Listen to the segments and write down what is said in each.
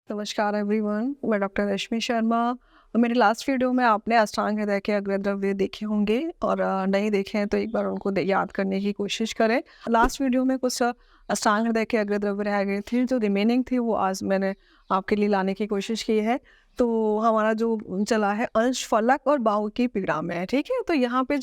नमस्कार एवरीवन, मैं डॉक्टर रश्मि शर्मा। मेरे लास्ट वीडियो में आपने अष्टांग हृदय के अग्र द्रव्य देखे होंगे और नहीं देखे हैं तो एक बार उनको याद करने की कोशिश करें। लास्ट वीडियो में कुछ अष्टांग हृदय के अग्र द्रव्य रह गए थे, जो रिमेनिंग थी वो आज मैंने आपके लिए लाने की कोशिश की है। तो हमारा जो चला है अंश फलक और बाहु की पीड़ा में, ठीक है। तो यहाँ पे ये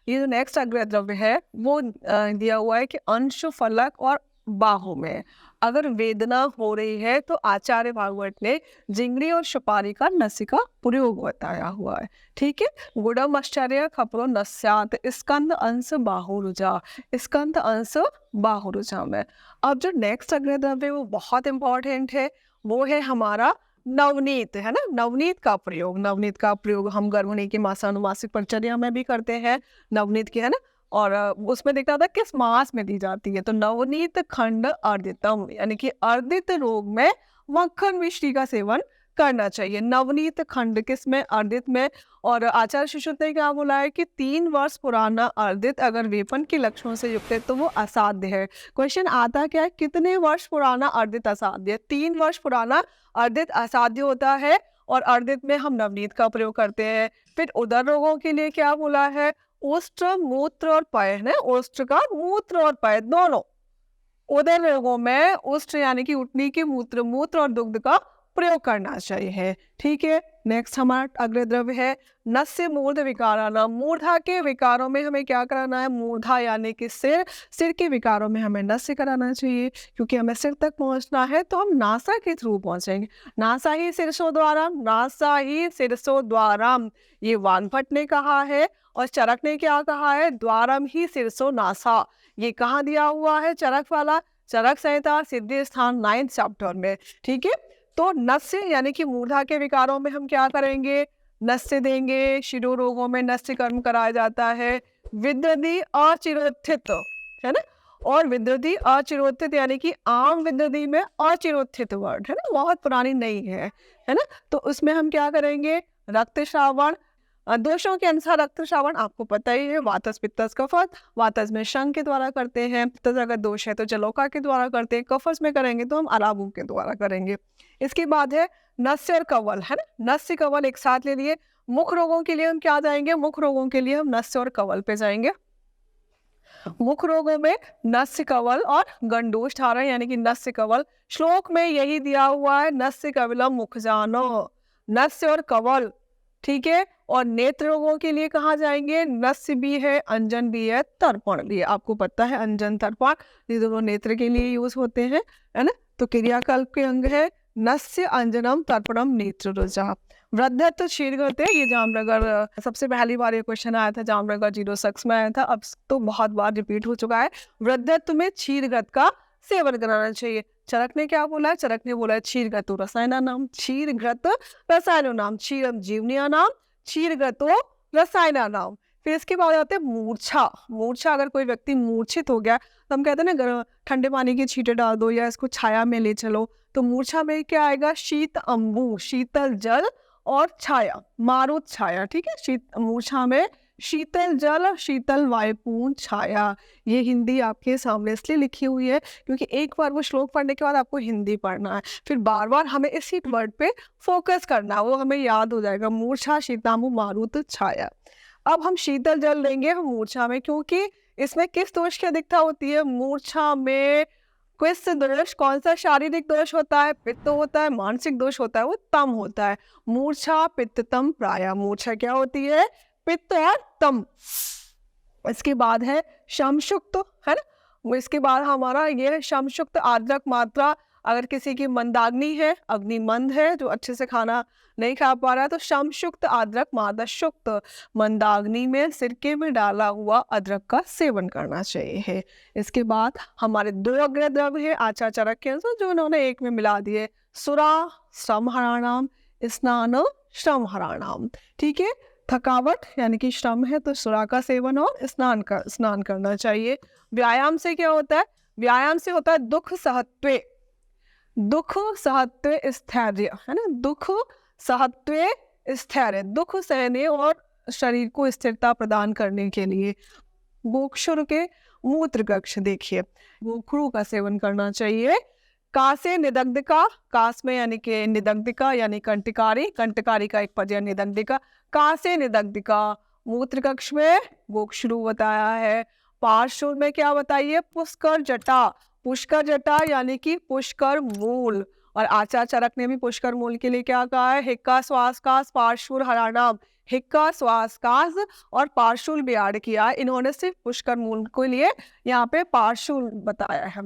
जो नेक्स्ट अग्र द्रव्य है वो दिया हुआ है कि अंश फलक और बाहु में अगर वेदना हो रही है तो आचार्य भागवत ने जिंगड़ी और सुपारी का नस्य का प्रयोग बताया हुआ है, ठीक है। गुड़म आश्चर्य खपरो नस्यात स्कंद अंश बाहुरुजा, स्कंद अंश बाहुरुजा में। अब जो नेक्स्ट अग्र द्रव्य वो बहुत इंपॉर्टेंट है, वो है हमारा नवनीत, है ना। नवनीत का प्रयोग हम गर्भिणी की मासानुमासिक परिचर्या में भी करते हैं, नवनीत की, है ना। और उसमें देखा था किस मास में दी जाती है, तो नवनीत खंड अर्दितम, यानी कि अर्दित रोग में मक्खन मिश्री का सेवन करना चाहिए। नवनीत खंड किस में? अर्दित में। और आचार्य सुश्रुत ने क्या बोला है कि 3 वर्ष पुराना अर्दित अगर वेपन के लक्षणों से युक्त है तो वो असाध्य है। क्वेश्चन आता क्या है, कितने वर्ष पुराना अर्दित असाध्य है? 3 वर्ष पुराना अर्दित असाध्य होता है और अर्दित में हम नवनीत का प्रयोग करते हैं। फिर उदर रोगों के लिए क्या बोला है? ओष्ट्र, मूत्र और पय, है। ओष्ट्र का मूत्र और पय दोनों। उदर रोगों में ओष्ट्र यानी कि उठनी के मूत्र और दुग्ध का प्रयोग करना चाहिए, ठीक है। नेक्स्ट हमारा अग्र द्रव्य है नस्य मूर्ध विकाराना। मूर्धा के विकारों में हमें क्या कराना है? मूर्धा यानी कि सिर के विकारों में हमें नस्य कराना चाहिए, क्योंकि हमें सिर तक पहुंचना है तो हम नासा के थ्रू पहुंचेंगे। नासा ही सिरसो द्वारम, नासा ही सिरसो द्वारम, ये वानभट्ट ने कहा है। और चरक ने क्या कहा है? द्वारम ही सिरसो नासा। ये कहाँ दिया हुआ है चरक वाला? चरक संहिता सिद्धि स्थान 9th चैप्टर में, ठीक है। तो नस्य यानी कि मूर्धा के विकारों में हम क्या करेंगे? नस्य देंगे। शिरो रोगों में नस्य कर्म कराया जाता है। विद्युति अचिरोत्थित, है ना। और विद्युति अचिरोत्थित यानी कि आम विद्युति में अचिरोत्थित वर्ड, है ना, बहुत पुरानी नहीं है ना। तो उसमें हम क्या करेंगे? रक्तश्रावण। दोषों के अनुसार रक्तश्रावण आपको पता ही है, वातस पित्तस कफस। वातस में शंख के द्वारा करते हैं, पित्तस अगर दोष है तो जलोका के द्वारा करते हैं, कफस में करेंगे तो हम अराबू के द्वारा करेंगे। इसके बाद है नस्य और कवल, है ना। नस्य कवल एक साथ ले लिए। मुख रोगों के लिए हम क्या जाएंगे? मुख रोगों के लिए हम नस्य और कवल पे जाएंगे। मुख रोगों में नस्य कवल और गंडूष धारण यानी कि नस्य कवल। श्लोक में यही दिया हुआ है, नस्य कवलम मुख जानो, नस्य और कवल, ठीक है। और नेत्र रोगों के लिए कहाँ जाएंगे? नस्य भी है, अंजन भी है, तर्पण भी है। आपको पता है अंजन तर्पण ये दोनों नेत्र के लिए यूज होते हैं, है ना। तो क्रियाकल्प के अंग है नस्य अंजनम तर्पणम नेत्र रुजा। वृद्धत्व शीर्घत है, ये जामनगर सबसे पहली बार ये क्वेश्चन आया था, जामनगर 06 में आया था, अब तो बहुत बार रिपीट हो चुका है। वृद्धत्व में क्षीरगत का सेवन कराना चाहिए। चरक ने क्या बोला है? चरक ने बोला है क्षीरगतो रसायना नाम, क्षीरगत रसायनो नाम, क्षीरम जीवनिया नाम, क्षीरगतो रसायना नाम। फिर इसके बाद आते हैं मूर्छा। मूर्छा, अगर कोई व्यक्ति मूर्छित हो गया तो हम कहते हैं ना ठंडे पानी की छींटे डाल दो या इसको छाया में ले चलो। तो मूर्छा में क्या आएगा? शीत अम्बु, शीतल जल और छाया, मारुत छाया, ठीक है। मूर्छा में शीतल जल, शीतल वायुपूर्ण छाया। ये हिंदी आपके सामने इसलिए लिखी हुई है क्योंकि एक बार वो श्लोक पढ़ने के बाद आपको हिंदी पढ़ना है, फिर बार बार हमें इसी वर्ड पे फोकस करना है, वो हमें याद हो जाएगा। मूर्छा, शीताम्बु, मारुत छाया। अब हम शीतल जल लेंगे हम मूर्छा में, क्योंकि इसमें किस दोष की अधिकता होती है? मूर्छा में किस दोष, कौन सा शारीरिक दोष होता है? पित्त होता है। मानसिक दोष होता है वो तम होता है। मूर्छा पित्ततम प्राय। मूर्छा क्या होती है? पित्त और तम। इसके बाद है शमशुक्त, है ना। इसके बाद हमारा ये है शमशुक्त आर्द्रक मात्रा। अगर किसी की मंदाग्नि है, अग्नि मंद है, जो अच्छे से खाना नहीं खा पा रहा है, तो शमशुक्त आर्द्रक मादशुक्त, मंदाग्नि में सिरके में डाला हुआ अदरक का सेवन करना चाहिए। इसके बाद हमारे 2 अग्र द्रव्य है आचार्य चरक के अनुसार, जो उन्होंने एक में मिला दिए। सुरा श्रम हराणाम, स्नान श्रम हराणाम, ठीक है। थकावट यानी कि श्रम है तो सुरा का सेवन और स्नान करना चाहिए। व्यायाम से क्या होता है? व्यायाम से होता है दुख सहत्वे, दुख सहत्वे स्थैर्य, है ना। दुख सहत्वे स्थैर्य, दुख सहने और शरीर को स्थिरता प्रदान करने के लिए। गोक्षुर के मूत्र कक्ष देखिए, गोखरू का सेवन करना चाहिए। का से निदग्धिका, कास में यानी कि निदग्धिका यानी कंटकारी, कंटकारी का एक पद निदग्धिका, का से निदग्धिका। मूत्र कक्ष में गोक्षरू बताया है। पार्श्व में क्या बताइए, पुष्कर जटा, पुष्कर जटा यानी कि पुष्कर मूल। और आचार्य चरक ने भी पुष्कर मूल के लिए क्या कहा है, हिक्का श्वासकाश पार्श्व हराणाम, हिक्का श्वासकाश और पार्श्व भी ऐड किया। इन्होंने सिर्फ पुष्कर मूल के लिए यहाँ पे पार्श्व बताया है।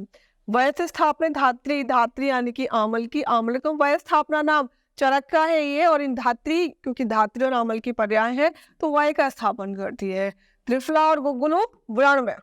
वयस्थ स्थापना धात्री, धात्री यानी कि आमल की, आमल का वयस्थ स्थापना नाम चरक का है ये, और इन धात्री क्योंकि धात्री और आमल की पर्याय है तो वय का स्थापन करती है। त्रिफला और गुग्गुलु व्रण में,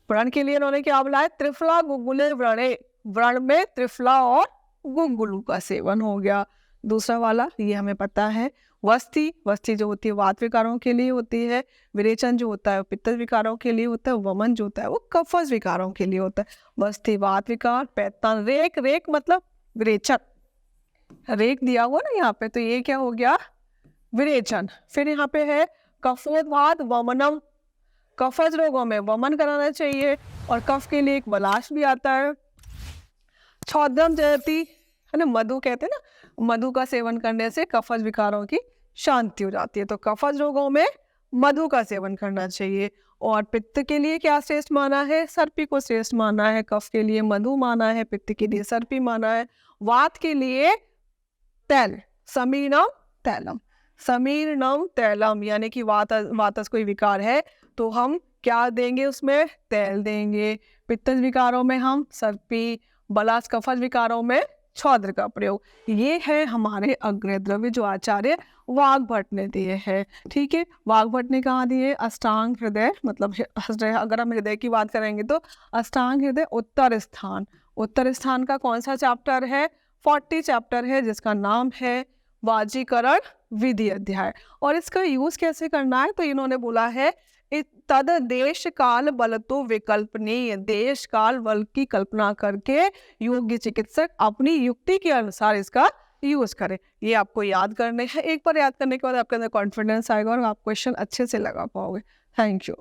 व्रण के लिए इन्होंने क्या बोला है, त्रिफला गुग्गुले व्रणे, व्रण में त्रिफला और गुग्गुलु का सेवन हो गया। दूसरा वाला ये हमें पता है। वस्ती, वस्ती जो होती है वात विकारों के लिए होती है। विरेचन जो होता है वो पित्त विकारों के लिए होता है। वमन जो होता है वो कफज विकारों के लिए होता है। वस्ती वात विकार, पैतान, रेक, रेक मतलब विरेचन, रेक दिया हुआ ना यहाँ पे, तो ये क्या हो गया, विरेचन। फिर यहाँ पे है कफोद्वाद वमनम, कफज रोगों में वमन कराना चाहिए, और कफ के लिए एक बलाश भी आता है। छौद्रम जयति है ना, मधु कहते हैं ना, मधु का सेवन करने से कफज विकारों की शांति हो जाती है, तो कफज रोगों में मधु का सेवन करना चाहिए। और पित्त के लिए क्या श्रेष्ठ माना है, सर्पी को श्रेष्ठ माना है। कफ के लिए मधु माना है, पित्त के लिए सर्पी माना है। वात के लिए तैल, समीरनम तैलम, समीरनम तैलम यानी कि वातस कोई विकार है तो हम क्या देंगे, उसमें तैल देंगे। पित्त विकारों में हम सर्पी, बलास कफज विकारों में छौद्र का प्रयोग। ये है हमारे अग्रय द्रव्य जो आचार्य वाग्भट ने दिए हैं। ठीक है, वाग्भट ने कहा दिए, अष्टांग हृदय, मतलब अगर हम हृदय की बात करेंगे तो अष्टांग हृदय उत्तर स्थान, उत्तर स्थान का कौन सा चैप्टर है, 40 चैप्टर है जिसका नाम है वाजीकरण विधि अध्याय। और इसका यूज कैसे करना है, तो इन्होंने बोला है तद देश काल बल तो विकल्पनीय, देश काल बल की कल्पना करके योग्य चिकित्सक अपनी युक्ति के अनुसार इसका यूज करे। ये आपको याद करने हैं। एक बार याद करने के बाद आपके अंदर कॉन्फिडेंस आएगा और आप क्वेश्चन अच्छे से लगा पाओगे। Thank you.